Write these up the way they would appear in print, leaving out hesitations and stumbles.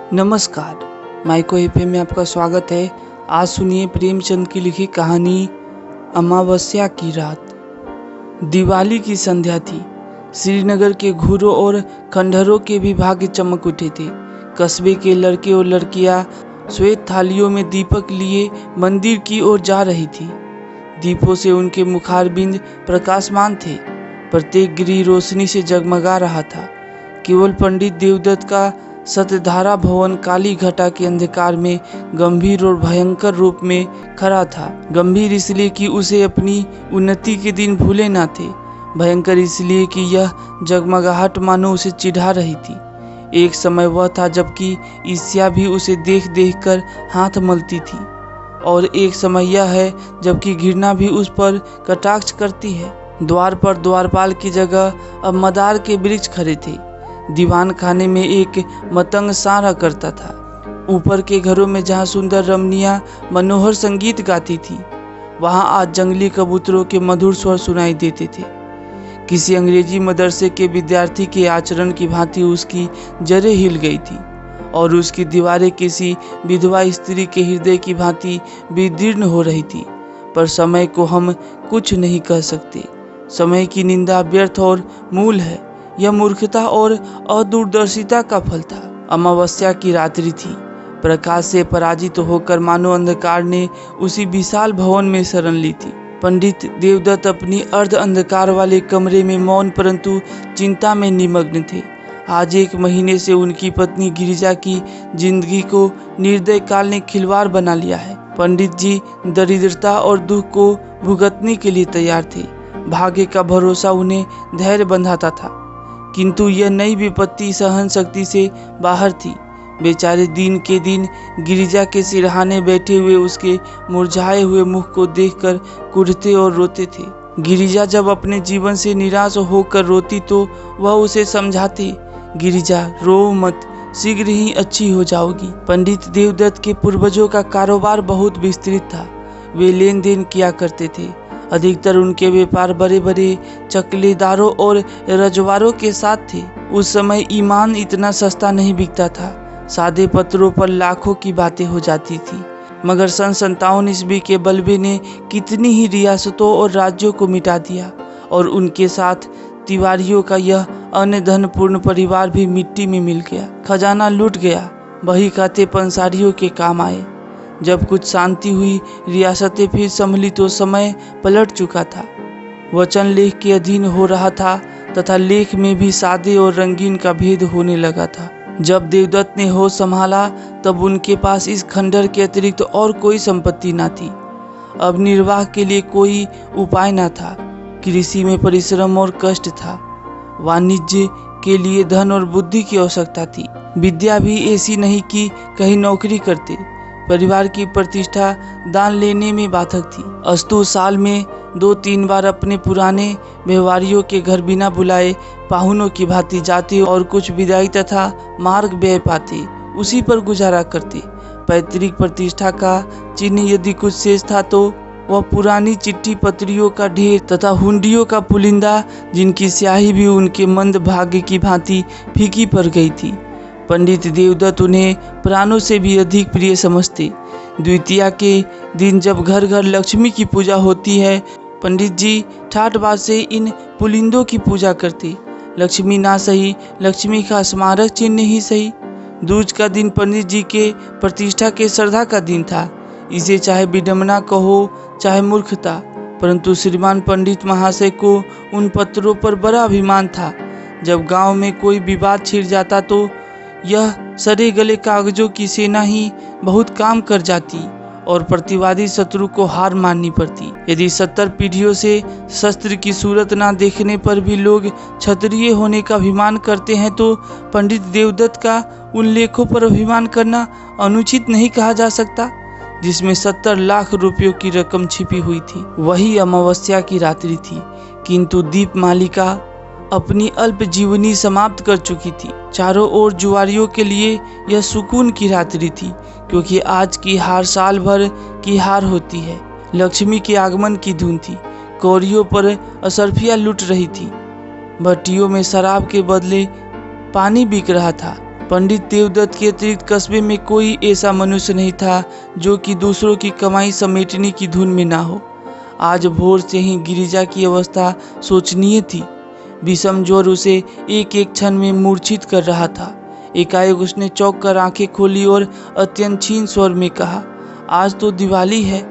नमस्कार, micro FM में आपका स्वागत है। आज सुनिए प्रेमचंद की लिखी कहानी अमावस्या की रात। दिवाली की संध्या थी। श्रीनगर के घूरों और खंडहरों के भी भाग्य चमक उठे थे। कस्बे के लड़के और लड़कियां श्वेत थालियों में दीपक लिए मंदिर की ओर जा रही थी। दीपों से उनके मुखारबिंद प्रकाशमान थे। प्रत्येक गृह रोशनी से जगमगा रहा था। केवल पंडित देवदत्त का सतधारा भवन काली घटा के अंधकार में गंभीर और भयंकर रूप में खड़ा था। गंभीर इसलिए कि उसे अपनी उन्नति के दिन भूले ना थे, भयंकर इसलिए कि यह जगमगाहट मानो उसे चिढ़ा रही थी। एक समय वह था जबकि ईर्ष्या भी उसे देख देख कर हाथ मलती थी, और एक समय यह है जबकि घृणा भी उस पर कटाक्ष करती है। द्वार पर द्वारपाल की जगह अब मदार के वृक्ष खड़े थे। दीवान खाने में एक मतंग सारा करता था। ऊपर के घरों में जहाँ सुंदर रमणियाँ मनोहर संगीत गाती थी, वहाँ आज जंगली कबूतरों के मधुर स्वर सुनाई देते थे। किसी अंग्रेजी मदरसे के विद्यार्थी के आचरण की भांति उसकी जड़ें हिल गई थी, और उसकी दीवारें किसी विधवा स्त्री के हृदय की भांति विदीर्ण हो रही थी। पर समय को हम कुछ नहीं कह सकते। समय की निंदा व्यर्थ और मूल है। यह मूर्खता और अदूरदर्शिता का फल था। अमावस्या की रात्रि थी। प्रकाश से पराजित होकर मानो अंधकार ने उसी विशाल भवन में शरण ली थी। पंडित देवदत्त अपनी अर्ध अंधकार वाले कमरे में मौन परंतु चिंता में निमग्न थे। आज 1 महीने से उनकी पत्नी गिरिजा की जिंदगी को निर्दय काल ने खिलवाड़ बना लिया है। पंडित जी दरिद्रता और दुख को भुगतने के लिए तैयार थे। भाग्य का भरोसा उन्हें धैर्य बंधाता था, किंतु यह नई विपत्ति सहन शक्ति से बाहर थी। बेचारे दिन के दिन गिरिजा के सिरहाने बैठे हुए उसके मुरझाए हुए मुख को देखकर कुढ़ते और रोते थे। गिरिजा जब अपने जीवन से निराश होकर रोती तो वह उसे समझाती, गिरिजा रो मत, शीघ्र ही अच्छी हो जाओगी। पंडित देवदत्त के पूर्वजों का कारोबार बहुत विस्तृत था। वे लेन देन किया करते थे। अधिकतर उनके व्यापार बड़े बड़े चकलेदारों और रजवारों के साथ थे। उस समय ईमान इतना सस्ता नहीं बिकता था। सादे पत्रों पर लाखों की बातें हो जाती थी। मगर सन 57 ईस्वी के बलबे ने कितनी ही रियासतों और राज्यों को मिटा दिया, और उनके साथ तिवारियों का यह अन्य धनपूर्ण परिवार भी मिट्टी में मिल गया। खजाना लूट गया। बही खाते पंसारियों के काम आए। जब कुछ शांति हुई, रियासतें फिर संभली तो समय पलट चुका था। वचन लेख के अधीन हो रहा था तथा लेख में भी सादे और रंगीन का भेद होने लगा था। जब देवदत्त ने होश संभाला तब उनके पास इस खंडहर के अतिरिक्त और कोई संपत्ति न थी। अब निर्वाह के लिए कोई उपाय न था। कृषि में परिश्रम और कष्ट था। वाणिज्य के लिए धन और बुद्धि की आवश्यकता थी। विद्या भी ऐसी नहीं कि कहीं नौकरी करते। परिवार की प्रतिष्ठा दान लेने में बाधक थी। अस्तु साल में 2-3 बार अपने पुराने व्यवहारियों के घर बिना बुलाए पाहुनों की भांति जाते और कुछ विदाई तथा मार्ग व्यय पाते, उसी पर गुजारा करते। पैतृक प्रतिष्ठा का चिन्ह यदि कुछ शेष था तो वह पुरानी चिट्ठी पत्रियों का ढेर तथा हुंडियों का पुलिंदा, जिनकी स्याही भी उनके मंद भाग्य की भांति फीकी पड़ गई थी। पंडित देवदत्त उन्हें प्राणों से भी अधिक प्रिय समझते। द्वितीया के दिन जब घर घर लक्ष्मी की पूजा होती है, पंडित जी ठाठबाज से इन पुलिंदों की पूजा करते। लक्ष्मी ना सही, लक्ष्मी का स्मारक चिन्ह ही सही। दूज का दिन पंडित जी के प्रतिष्ठा के श्रद्धा का दिन था। इसे चाहे विडंबना कहो चाहे मूर्खता, परंतु श्रीमान पंडित महाशय को उन पत्रों पर बड़ा अभिमान था। जब गांव में कोई विवाद छिड़ जाता तो यह सड़े गले कागजों की सेना ही बहुत काम कर जाती और प्रतिवादी शत्रु को हार माननी पड़ती। यदि 70 पीढ़ियों से शस्त्र की सूरत ना देखने पर भी लोग क्षत्रिय होने का अभिमान करते हैं, तो पंडित देवदत्त का उन लेखों पर अभिमान करना अनुचित नहीं कहा जा सकता, जिसमें 70 लाख रुपयों की रकम छिपी हुई थी। वही अमावस्या की रात्रि थी, किंतु दीपमालिका अपनी अल्प जीवनी समाप्त कर चुकी थी। चारों ओर जुआरियों के लिए यह सुकून की रात्रि थी, क्योंकि आज की हार साल भर की हार होती है। लक्ष्मी के आगमन की धुन थी। कौड़ियों पर असरफियाँ लुट रही थी। भट्टियों में शराब के बदले पानी बिक रहा था। पंडित देवदत्त के अतिरिक्त कस्बे में कोई ऐसा मनुष्य नहीं था जो कि दूसरों की कमाई समेटने की धुन में ना हो। आज भोर से ही गिरिजा की अवस्था शोचनीय थी। विषम ज्वर उसे एक एक क्षण में मूर्छित कर रहा था। एकाएक उसने चौंक कर आंखें खोली और अत्यंत क्षीण स्वर में कहा, आज तो दिवाली है।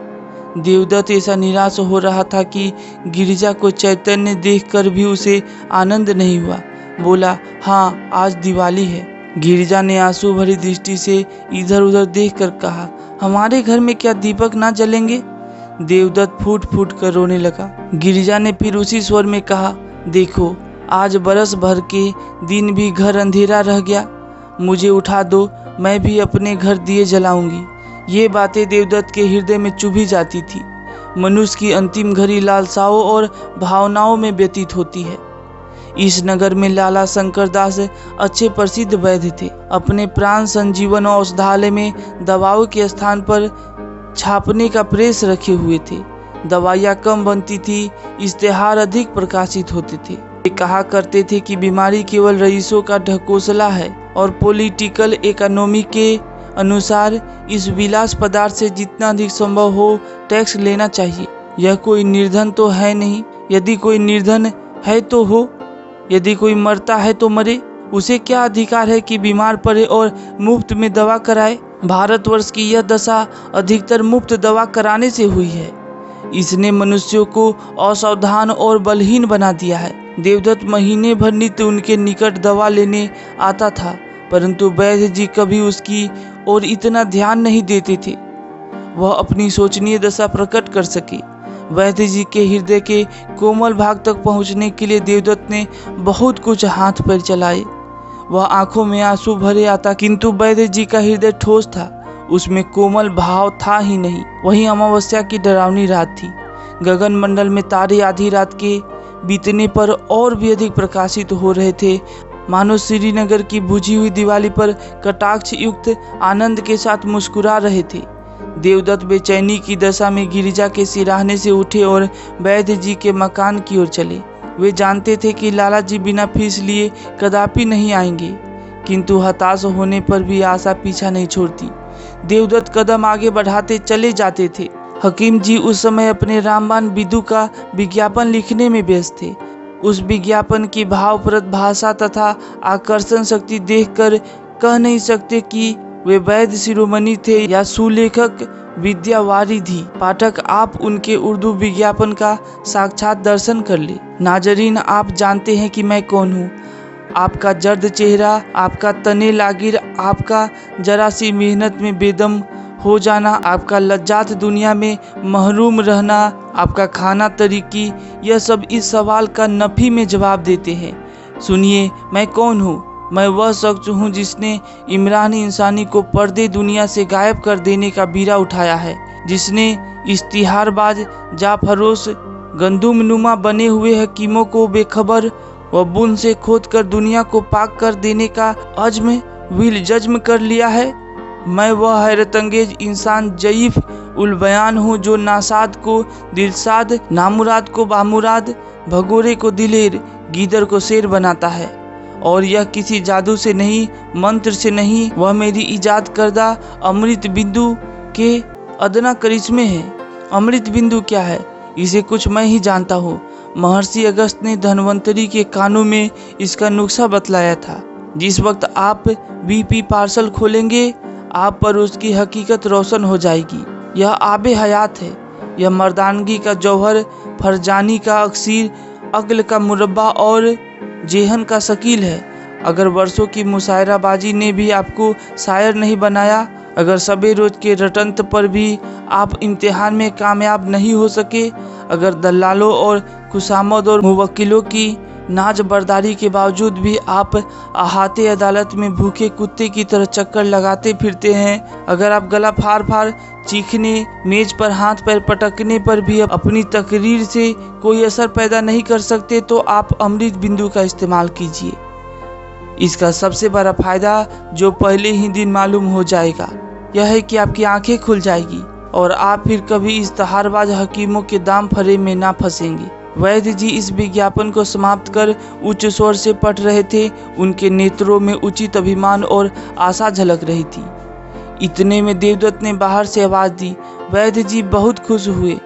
देवदत्त ऐसा निराश हो रहा था कि गिरिजा को चैतन्य देखकर भी उसे आनंद नहीं हुआ। बोला, हाँ, आज दिवाली है। गिरिजा ने आंसू भरी दृष्टि से इधर उधर देखकर कहा, हमारे घर में क्या दीपक ना जलेंगे? देवदत्त फूट फूट कर रोने लगा। गिरिजा ने फिर उसी स्वर में कहा, देखो, आज बरस भर के दिन भी घर अंधेरा रह गया। मुझे उठा दो, मैं भी अपने घर दिए जलाऊंगी। ये बातें देवदत्त के हृदय में चुभी जाती थी। मनुष्य की अंतिम घड़ी लालसाओं और भावनाओं में व्यतीत होती है। इस नगर में लाला शंकर दास अच्छे प्रसिद्ध वैद्य थे। अपने प्राण संजीवन औषधालय में दवाओं के स्थान पर छापने का प्रेस रखे हुए थे। दवाइयाँ कम बनती थी, इश्तेहार अधिक प्रकाशित होते थे। वे कहा करते थे कि बीमारी केवल रईसों का ढकोसला है और पॉलिटिकल इकोनॉमी के अनुसार इस विलास पदार्थ से जितना अधिक संभव हो टैक्स लेना चाहिए। यह कोई निर्धन तो है नहीं। यदि कोई निर्धन है तो हो, यदि कोई मरता है तो मरे। उसे क्या अधिकार है कि बीमार पड़े और मुफ्त में दवा कराए? भारतवर्ष की यह दशा अधिकतर मुफ्त दवा कराने से हुई है। इसने मनुष्यों को असावधान और बलहीन बना दिया है। देवदत्त महीने भर नित्य उनके निकट दवा लेने आता था, परंतु वैद्य जी कभी उसकी ओर इतना ध्यान नहीं देते थे वह अपनी शोचनीय दशा प्रकट कर सके। वैद्य जी के हृदय के कोमल भाग तक पहुंचने के लिए देवदत्त ने बहुत कुछ हाथ पैर चलाए। वह आंखों में आंसू भरे आता, किंतु वैद्य जी का हृदय ठोस था, उसमें कोमल भाव था ही नहीं। वहीं अमावस्या की डरावनी रात थी। गगन मंडल में तारे आधी रात के बीतने पर और भी अधिक प्रकाशित हो रहे थे, मानो श्रीनगर की बुझी हुई दिवाली पर कटाक्ष युक्त आनंद के साथ मुस्कुरा रहे थे। देवदत्त बेचैनी की दशा में गिरिजा के सिराहने से उठे और वैद्य जी के मकान की ओर चले। वे जानते थे कि लाला जी बिना फीस लिए कदापि नहीं आएंगे, किंतु हताश होने पर भी आशा पीछा नहीं छोड़ती। देवदत्त कदम आगे बढ़ाते चले जाते थे। हकीम जी उस समय अपने रामबाण विदु का विज्ञापन लिखने में व्यस्त थे। उस विज्ञापन की भावप्रद भाषा तथा आकर्षण शक्ति देखकर कह नहीं सकते कि वे वैद्य शिरोमणि थे या सुलेखक विद्यावारिधि। पाठक, आप उनके उर्दू विज्ञापन का साक्षात दर्शन कर ले। नाजरीन, आप जानते हैं कि मैं कौन हूँ। आपका जर्द चेहरा, आपका तने लागिर, आपका जरा सी मेहनत में बेदम हो जाना, आपका लज्जात दुनिया में महरूम रहना, आपका खाना तरीकी, यह सब इस सवाल का नफी में जवाब देते हैं। सुनिए, मैं कौन हूँ? मैं वह शख्स हूँ जिसने इमरानी इंसानी को पर्दे दुनिया से गायब कर देने का बीड़ा उठाया है, जिसने इश्तिहारबाज जाफरोश गंदुम नुमा बने हुए हकीमों को बेखबर व बुन से खोद कर दुनिया को पाक कर देने का अज़्म विल जज्म कर लिया है। मैं वह हैरतअंगेज इंसान जयीफ उल बयान हूँ जो नासाद को दिलसाद, नामुराद को बामुराद, भगोरे को दिलेर, गीदर को शेर बनाता है। और यह किसी जादू से नहीं, मंत्र से नहीं, वह मेरी इजाद करदा अमृत बिंदु के अदना करिश्मे हैं। अमृत बिंदु क्या है, इसे कुछ मैं ही जानता हूँ। महर्षि अगस्त ने धन्वंतरी के कानों में इसका नुस्खा बतलाया था। जिस वक्त आप बीपी पार्सल खोलेंगे, आप पर उसकी हकीकत रोशन हो जाएगी। यह आबे हयात है, यह मर्दानगी का जौहर, फरजानी का अक्सीर, अक्ल का मुरब्बा और जेहन का शकील है। अगर वर्षों की मुशायराबाजी ने भी आपको शायर नहीं बनाया, अगर सबे रोज के रटंत पर भी आप इम्तिहान में कामयाब नहीं हो सके, अगर दलालों और खुशामद और मुवक्किलों की नाज बर्दारी के बावजूद भी आप अहाते अदालत में भूखे कुत्ते की तरह चक्कर लगाते फिरते हैं, अगर आप गला फाड़ फाड़ चीखने, मेज पर हाथ पैर पटकने पर भी अपनी तकरीर से कोई असर पैदा नहीं कर सकते, तो आप अमृत बिंदु का इस्तेमाल कीजिए। इसका सबसे बड़ा फायदा, जो पहले ही दिन मालूम हो जाएगा, यह है कि आपकी आंखें खुल जाएगी और आप फिर कभी इश्तिहारबाज हकीमों के दाम फरे में ना फंसेंगे। वैद्य जी इस विज्ञापन को समाप्त कर उच्च स्वर से पढ़ रहे थे। उनके नेत्रों में उचित अभिमान और आशा झलक रही थी। इतने में देवदत्त ने बाहर से आवाज दी। वैद्य जी बहुत खुश हुए।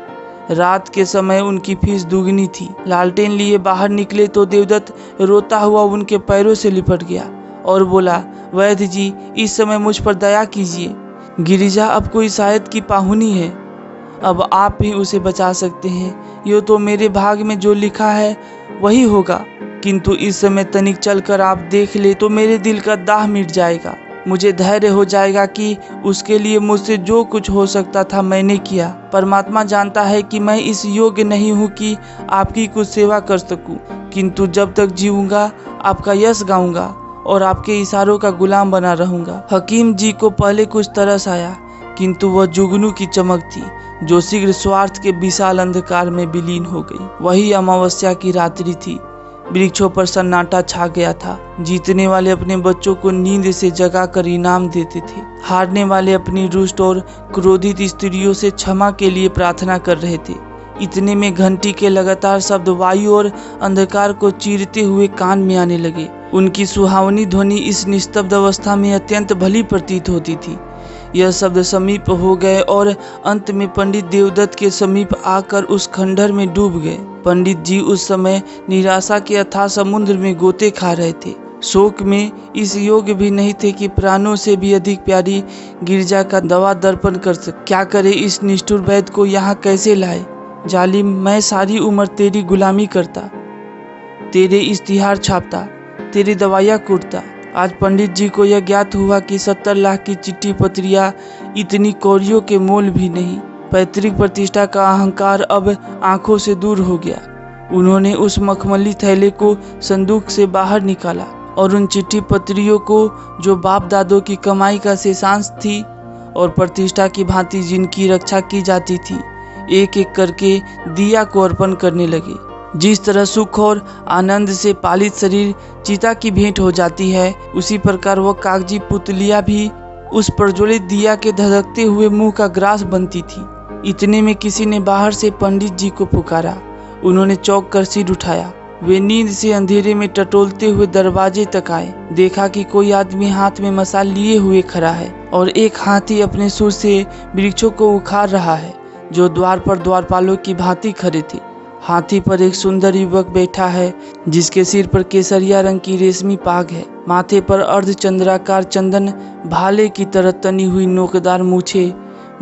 रात के समय उनकी फीस दुगनी थी। लालटेन लिए बाहर निकले तो देवदत्त रोता हुआ उनके पैरों से लिपट गया और बोला, वैद्य जी, इस समय मुझ पर दया कीजिए। गिरिजा अब कोई शायद की पाहुनी है, अब आप ही उसे बचा सकते हैं। यो तो मेरे भाग में जो लिखा है वही होगा, किंतु इस समय तनिक चलकर आप देख ले तो मेरे दिल का दाह मिट जाएगा। मुझे धैर्य हो जाएगा कि उसके लिए मुझसे जो कुछ हो सकता था मैंने किया। परमात्मा जानता है कि मैं इस योग्य नहीं हूँ कि आपकी कुछ सेवा कर सकूं, किंतु जब तक जीऊंगा आपका यश गाऊंगा और आपके इशारों का गुलाम बना रहूंगा। हकीम जी को पहले कुछ तरस आया, किंतु वह जुगनू की चमक थी जो शीघ्र स्वार्थ के विशाल अंधकार में विलीन हो गई। वही अमावस्या की रात्रि थी। वृक्षों पर सन्नाटा छा गया था। जीतने वाले अपने बच्चों को नींद से जगाकर इनाम देते थे। हारने वाले अपनी रुष्ट और क्रोधित स्त्रियों से क्षमा के लिए प्रार्थना कर रहे थे। इतने में घंटी के लगातार शब्द वायु और अंधकार को चीरते हुए कान में आने लगे। उनकी सुहावनी ध्वनि इस निस्तब्ध अवस्था में अत्यंत भली प्रतीत होती थी। यह शब्द समीप हो गए और अंत में पंडित देवदत्त के समीप आकर उस खंडहर में डूब गए। पंडित जी उस समय निराशा के अथाह समुद्र में गोते खा रहे थे। शोक में इस योग्य भी नहीं थे कि प्राणों से भी अधिक प्यारी गिरजा का दवा दर्पण कर सके। क्या करे इस निष्ठुर वैद्य को यहाँ कैसे लाए? जालिम, मैं सारी उम्र तेरी गुलामी करता, तेरे इश्तिहार छापता, तेरी दवाइयाँ कूटता। आज पंडित जी को यह ज्ञात हुआ कि 70 लाख की चिट्ठी पत्रियां इतनी कौड़ियों के मोल भी नहीं। पैतृक प्रतिष्ठा का अहंकार अब आंखों से दूर हो गया। उन्होंने उस मखमली थैले को संदूक से बाहर निकाला और उन चिट्ठी पत्रियों को, जो बाप दादों की कमाई का शेषांश थी और प्रतिष्ठा की भांति जिनकी रक्षा की जाती थी, एक एक करके दिया को अर्पण करने लगे। जिस तरह सुख और आनंद से पालित शरीर चिता की भेंट हो जाती है, उसी प्रकार वह कागजी पुतलियां भी उस प्रज्वलित दिया के धधकते हुए मुंह का ग्रास बनती थी। इतने में किसी ने बाहर से पंडित जी को पुकारा। उन्होंने चौंक कर सिर उठाया। वे नींद से अंधेरे में टटोलते हुए दरवाजे तक आए। देखा कि कोई आदमी हाथ में मशाल लिए हुए खड़ा है और एक हाथी अपने सुर से वृक्षों को उखाड़ रहा है, जो द्वार पर द्वारपालों की भांति खड़े थे। हाथी पर एक सुंदर युवक बैठा है, जिसके सिर पर केसरिया रंग की रेशमी पाग है। माथे पर अर्धचंद्राकार चंदन भाले की तरह तनी हुई नोकदार मूछे,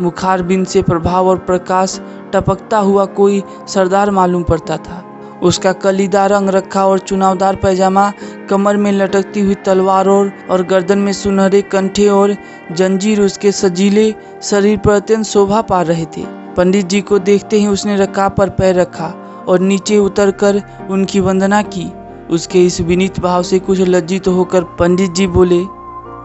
मुखार बिंद से प्रभाव और प्रकाश टपकता हुआ कोई सरदार मालूम पड़ता था। उसका कलीदार अंग रखा और चुनावदार पैजामा, कमर में लटकती हुई तलवार और गर्दन में सुनहरे कंठे और जंजीर उसके सजीले शरीर पर अत्यंत शोभा पा रहे थे। पंडित जी को देखते ही उसने रकाब पर पैर रखा और नीचे उतरकर उनकी वंदना की। उसके इस विनीत भाव से कुछ लज्जित होकर पंडित जी बोले,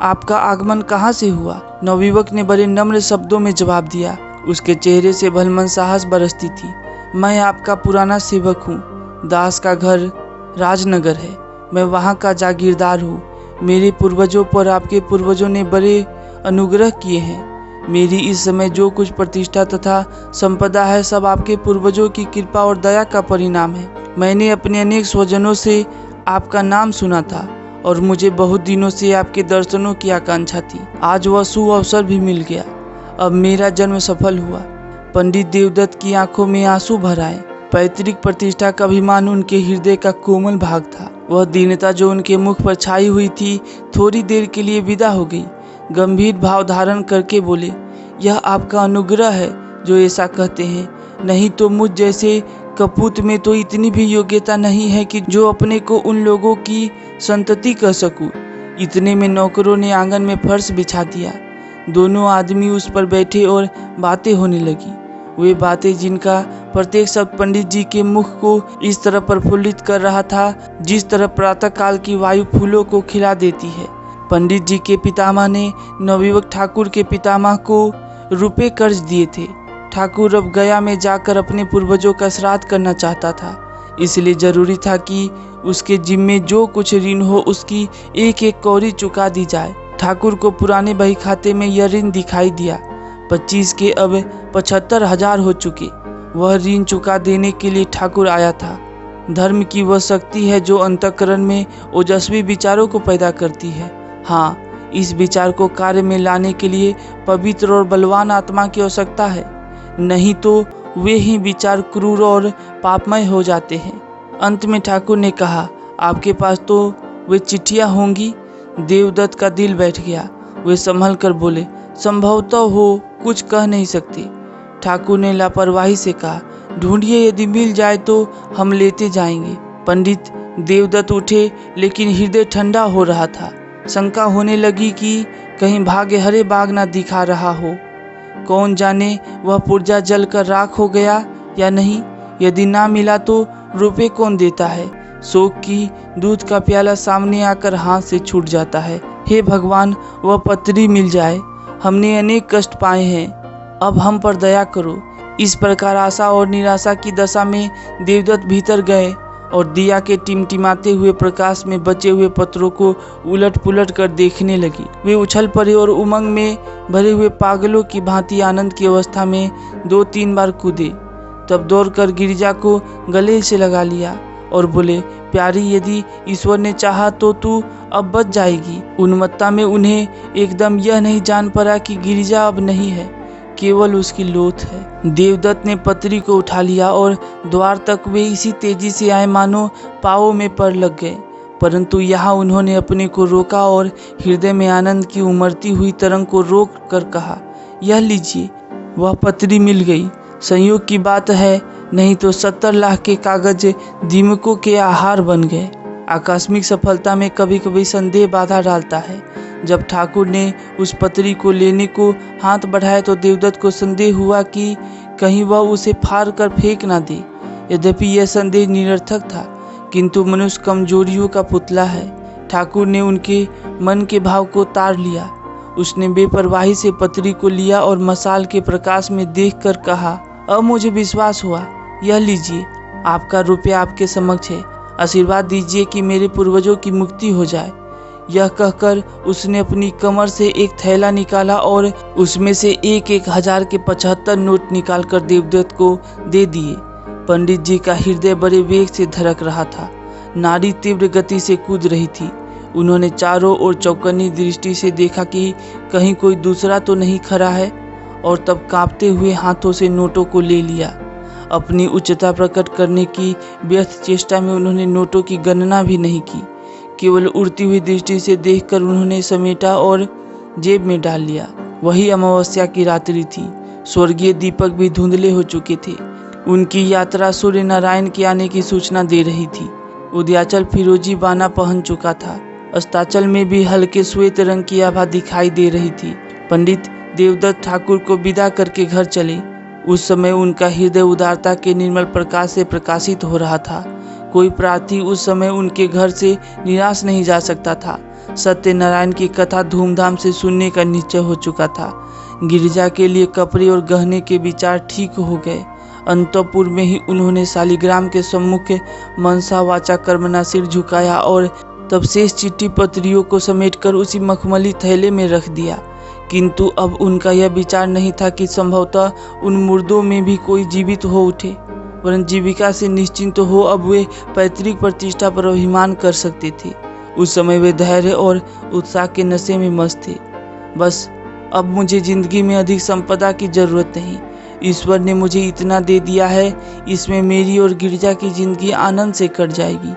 आपका आगमन कहाँ से हुआ? नवयुवक ने बड़े नम्र शब्दों में जवाब दिया। उसके चेहरे से भलमन साहस बरसती थी। मैं आपका पुराना सेवक हूँ। दास का घर राजनगर है, मैं वहाँ का जागीरदार हूँ। मेरे पूर्वजों पर आपके पूर्वजों ने बड़े अनुग्रह किए हैं। मेरी इस समय जो कुछ प्रतिष्ठा तथा संपदा है, सब आपके पूर्वजों की कृपा और दया का परिणाम है। मैंने अपने अनेक स्वजनों से आपका नाम सुना था और मुझे बहुत दिनों से आपके दर्शनों की आकांक्षा थी। आज वह सुअवसर भी मिल गया। अब मेरा जन्म सफल हुआ। पंडित देवदत्त की आंखों में आंसू भर आए। पैतृक प्रतिष्ठा का अभिमान उनके हृदय का कोमल भाग था। वह दीनता जो उनके मुख पर छाई हुई थी, थोड़ी देर के लिए विदा हो गई। गंभीर भाव धारण करके बोले, यह आपका अनुग्रह है जो ऐसा कहते हैं, नहीं तो मुझ जैसे कपूत में तो इतनी भी योग्यता नहीं है कि जो अपने को उन लोगों की संतति कह सकूं। इतने में नौकरों ने आंगन में फर्श बिछा दिया। दोनों आदमी उस पर बैठे और बातें होने लगी। वे बातें जिनका प्रत्येक शब्द पंडित जी के मुख को इस तरह प्रफुल्लित कर रहा था, जिस तरह प्रातः काल की वायु फूलों को खिला देती है। पंडित जी के पितामह ने नवयुवक ठाकुर के पितामह को रुपए कर्ज दिए थे। ठाकुर अब गया में जाकर अपने पूर्वजों का श्राद्ध करना चाहता था, इसलिए जरूरी था कि उसके जिम्मे जो कुछ ऋण हो उसकी एक एक कौड़ी चुका दी जाए। ठाकुर को पुराने बही खाते में यह ऋण दिखाई दिया। 25 के अब 75,000 हो चुके। वह ऋण चुका देने के लिए ठाकुर आया था। धर्म की वह शक्ति है जो अंतःकरण में ओजस्वी विचारों को पैदा करती है। हाँ, इस विचार को कार्य में लाने के लिए पवित्र और बलवान आत्मा की आवश्यकता है, नहीं तो वे ही विचार क्रूर और पापमय हो जाते हैं। अंत में ठाकुर ने कहा, आपके पास तो वे चिट्ठियाँ होंगी। देवदत्त का दिल बैठ गया। वे संभल कर बोले, संभवतः हो, कुछ कह नहीं सकते। ठाकुर ने लापरवाही से कहा, ढूंढिए, यदि मिल जाए तो हम लेते जाएंगे। पंडित देवदत्त उठे, लेकिन हृदय ठंडा हो रहा था। शंका होने लगी कि कहीं भाग्य हरे बाग ना दिखा रहा हो। कौन जाने वह पुर्जा जल कर राख हो गया या नहीं। यदि ना मिला तो रुपए कौन देता है। शोक की दूध का प्याला सामने आकर हाथ से छूट जाता है। हे भगवान, वह पत्री मिल जाए। हमने अनेक कष्ट पाए हैं, अब हम पर दया करो। इस प्रकार आशा और निराशा की दशा में देवदत्त भीतर गए और दिया के टिमटिमाते हुए प्रकाश में बचे हुए पत्रों को उलट पुलट कर देखने लगी। वे उछल पड़े और उमंग में भरे हुए पागलों की भांति आनंद की अवस्था में 2-3 बार कूदे। तब दौड़कर गिरिजा को गले से लगा लिया और बोले, प्यारी, यदि ईश्वर ने चाहा तो तू अब बच जाएगी। उन्मत्ता में उन्हें एकदम यह नहीं जान पड़ा कि गिरिजा अब नहीं है, केवल उसकी लोथ है। देवदत्त ने पत्री को उठा लिया और द्वार तक वे इसी तेजी से आए मानो पाँवों में पर लग गए। परंतु यहाँ उन्होंने अपने को रोका और हृदय में आनंद की उमड़ती हुई तरंग को रोक कर कहा, यह लीजिए, वह पत्री मिल गई। संयोग की बात है, नहीं तो 70 लाख के कागज दीमकों के आहार बन गए। आकस्मिक सफलता में कभी कभी संदेह बाधा डालता है। जब ठाकुर ने उस पत्री को लेने को हाथ बढ़ाया तो देवदत्त को संदेह हुआ कि कहीं वह उसे फाड़ कर फेंक ना दे। यद्यपि यह संदेह निरर्थक था, किंतु मनुष्य कमजोरियों का पुतला है। ठाकुर ने उनके मन के भाव को ताड़ लिया। उसने बेपरवाही से पत्री को लिया और मशाल के प्रकाश में देखकर कहा, अब मुझे विश्वास हुआ। यह लीजिए, आपका रुपया आपके समक्ष है। आशीर्वाद दीजिए कि मेरे पूर्वजों की मुक्ति हो जाए। यह कहकर उसने अपनी कमर से एक थैला निकाला और उसमें से एक 1000 के 75 नोट निकालकर देवदत्त को दे दिए। पंडित जी का हृदय बड़े वेग से धड़क रहा था। नाड़ी तीव्र गति से कूद रही थी। उन्होंने चारों ओर चौकन्नी दृष्टि से देखा कि कहीं कोई दूसरा तो नहीं खड़ा है, और तब कांपते हुए हाथों से नोटों को ले लिया। अपनी उच्चता प्रकट करने की व्यर्थ चेष्टा में उन्होंने नोटों की गणना भी नहीं की। केवल उड़ती हुई दृष्टि से देखकर उन्होंने समेटा और जेब में डाल लिया। वही अमावस्या की रात्रि थी। स्वर्गीय दीपक भी धुंधले हो चुके थे। उनकी यात्रा सूर्य नारायण के आने की सूचना दे रही थी। उदयाचल फिरोजी बाना पहन चुका था। अस्ताचल में भी हल्के श्वेत रंग की आभा दिखाई दे रही थी। पंडित देवदत्त ठाकुर को विदा करके घर चले। उस समय उनका हृदय उदारता के निर्मल प्रकाश से प्रकाशित हो रहा था। कोई प्रार्थी उस समय उनके घर से निराश नहीं जा सकता था। सत्यनारायण की कथा धूमधाम से सुनने का निश्चय हो चुका था। गिरिजा के लिए कपड़े और गहने के विचार ठीक हो गए। अंतपुर में ही उन्होंने शालिग्राम के सम्मुख मनसा वाचा कर्मणा सिर झुकाया और तब शेष चिट्ठी पत्रियों को समेटकर उसी मखमली थैले में रख दिया। किंतु अब उनका यह विचार नहीं था कि संभवतः उन मुर्दों में भी कोई जीवित हो उठे, वरन जीविका से निश्चिंत हो अब वे पैतृक प्रतिष्ठा पर अभिमान कर सकते थे। उस समय वे धैर्य और उत्साह के नशे में मस्त थे। बस अब मुझे जिंदगी में अधिक संपदा की जरूरत नहीं। ईश्वर ने मुझे इतना दे दिया है, इसमें मेरी और गिरिजा की जिंदगी आनंद से कट जाएगी।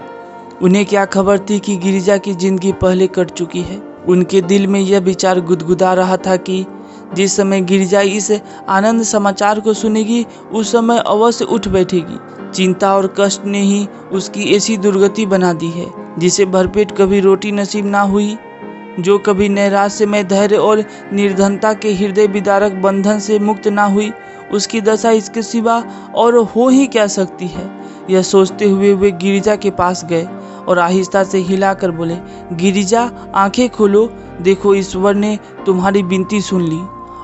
उन्हें क्या खबर थी कि गिरिजा की जिंदगी पहले कट चुकी है। उनके दिल में यह विचार गुदगुदा रहा था कि जिस समय गिरिजा इस आनंद समाचार को सुनेगी उस समय अवश्य उठ बैठेगी। चिंता और कष्ट ने ही उसकी ऐसी दुर्गति बना दी है। जिसे भरपेट कभी रोटी नसीब ना हुई, जो कभी नैराश्यमय धैर्य और निर्धनता के हृदय विदारक बंधन से मुक्त ना हुई, उसकी दशा इसके सिवा और हो ही क्या सकती है। यह सोचते हुए वे गिरिजा के पास गए और आहिस्ता से हिलाकर बोले, गिरिजा, आंखें खोलो, देखो ईश्वर ने तुम्हारी विनती सुन ली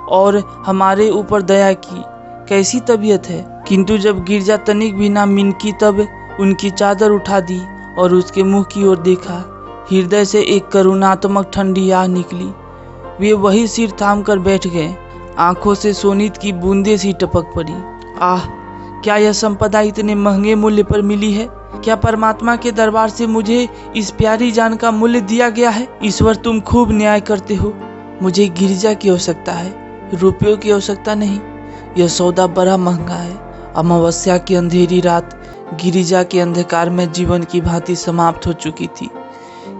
और हमारे ऊपर दया की। कैसी तबीयत है। किंतु जब गिरिजा तनिक भी ना मिनकी तब उनकी चादर उठा दी और उसके मुंह की ओर देखा। हृदय से एक करुणात्मक ठंडी आह निकली। वे वही सिर थाम कर बैठ गए। आंखों से सोनीत की बूंदें सी टपक पड़ी। आह, क्या यह संपदा इतने महंगे मूल्य पर मिली है? क्या परमात्मा के दरबार से मुझे इस प्यारी जान का मूल्य दिया गया है? ईश्वर, तुम खूब न्याय करते हो। मुझे गिरिजा की आवश्यकता है, रुपयों की आवश्यकता नहीं। यह सौदा बड़ा महंगा है। अमावस्या की अंधेरी रात गिरिजा के अंधकार में जीवन की भांति समाप्त हो चुकी थी।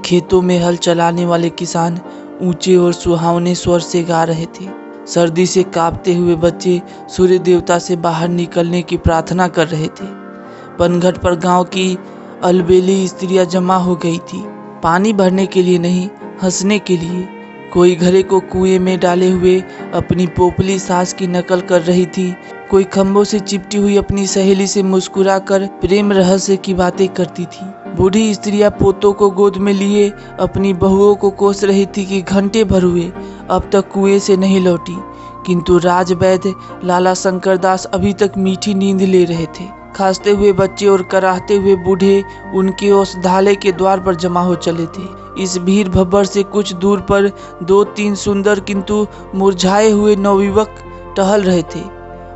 खेतों में हल चलाने वाले किसान ऊंचे और सुहावने स्वर से गा रहे थे। सर्दी से कांपते हुए बच्चे सूर्य देवता से बाहर निकलने की प्रार्थना कर रहे थे। पनघट पर गांव की अलबेली स्त्रियां जमा हो गई थी, पानी भरने के लिए नहीं, हंसने के लिए। कोई घड़े को कुएं में डाले हुए अपनी पोपली सास की नकल कर रही थी, कोई खंभों से चिपटी हुई अपनी सहेली से मुस्कुराकर प्रेम रहस्य की बातें करती थी। बूढ़ी स्त्रियां पोतों को गोद में लिए अपनी बहुओं को कोस रही थी कि घंटे भर हुए अब तक कुएं से नहीं लौटी, किंतु राजवैद्य लाला शंकरदास अभी तक मीठी नींद ले रहे थे। खांसते हुए बच्चे और कराहते हुए बूढ़े उनके औषधालय के द्वार पर जमा हो चले थे। इस भीड़ भब्बर से कुछ दूर पर 2-3 सुंदर किंतु मुरझाए हुए नवयुवक टहल रहे थे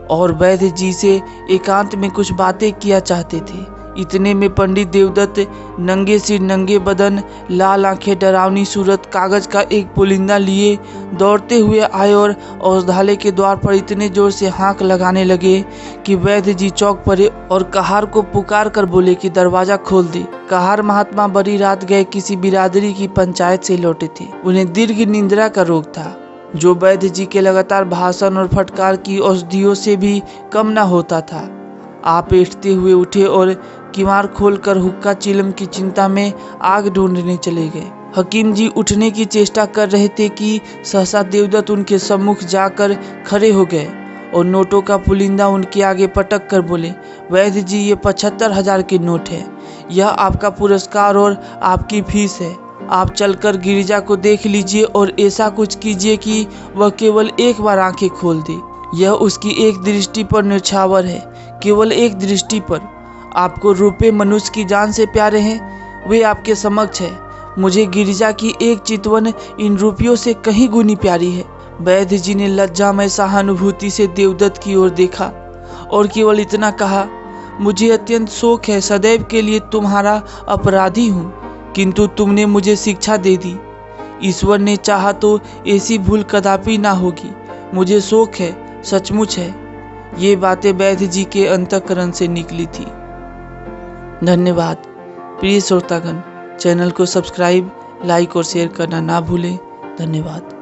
और वैद्य जी से एकांत में कुछ बातें किया चाहते थे। इतने में पंडित देवदत्त नंगे सिर, नंगे बदन, लाल आंखें, डरावनी सूरत, कागज का एक पुलिंदा लिए दौड़ते हुए आए और औषधालय के द्वार पर इतने जोर से हाँक लगाने लगे कि वैद्य जी चौंक पड़े और कहार को पुकार कर बोले कि दरवाजा खोल दे। कहार महात्मा बड़ी रात गए किसी बिरादरी की पंचायत से लौटे थे। उन्हें दीर्घ निंद्रा का रोग था, जो वैद्य जी के लगातार भाषण और फटकार की औषधियों से भी कम न होता था। आप बैठते हुए उठे और किवाड़ खोलकर हुक्का चिलम की चिंता में आग ढूंढने चले गए। हकीम जी उठने की चेष्टा कर रहे थे कि सहसा देवदत्त उनके सम्मुख जाकर खड़े हो गए और नोटों का पुलिंदा उनके आगे पटक कर बोले, वैद्य जी, ये 75,000 के नोट है। यह आपका पुरस्कार और आपकी फीस है। आप चलकर गिरिजा को देख लीजिए और ऐसा कुछ कीजिए कि वह केवल एक बार आंखें खोल दे। यह उसकी एक दृष्टि पर न्यौछावर है, केवल एक दृष्टि पर। आपको रुपए मनुष्य की जान से प्यारे हैं, वे आपके समक्ष है। मुझे गिरिजा की एक चितवन इन रुपयों से कहीं गुनी प्यारी है। वैद्य जी ने लज्जा में सहानुभूति से देवदत्त की ओर देखा और केवल इतना कहा, मुझे अत्यंत शोक है, सदैव के लिए तुम्हारा अपराधी हूँ, किंतु तुमने मुझे शिक्षा दे दी। ईश्वर ने चाहा तो ऐसी भूल कदापि ना होगी। मुझे शोक है, सचमुच है। ये बातें वैद्य जी के अंतःकरण से निकली थी। धन्यवाद। प्रिय श्रोतागण, चैनल को सब्सक्राइब, लाइक और शेयर करना ना भूलें। धन्यवाद।